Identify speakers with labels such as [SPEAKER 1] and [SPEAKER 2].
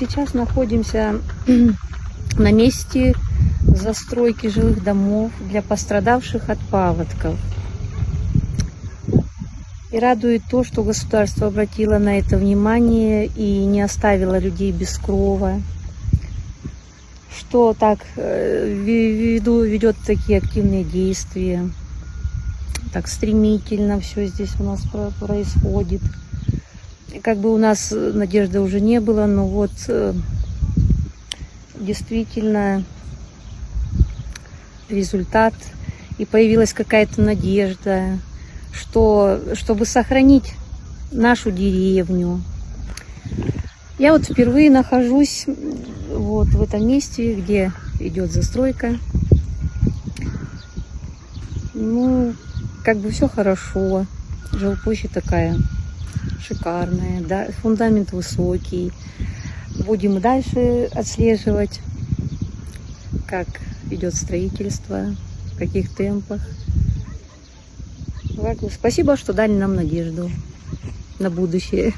[SPEAKER 1] сейчас находимся на месте застройки жилых домов для пострадавших от паводков. И радует то, что государство обратило на это внимание и не оставило людей без крова, что так ведет такие активные действия, так стремительно все здесь у нас происходит. И как бы у нас надежды уже не было, но вот действительно результат, и появилась какая-то надежда, чтобы сохранить нашу деревню. Я вот впервые нахожусь вот в этом месте, где идет застройка. Ну, как бы все хорошо. Жилплощадь такая шикарная, да, фундамент высокий. Будем дальше отслеживать, как идет строительство, в каких темпах. Спасибо, что дали нам надежду на будущее.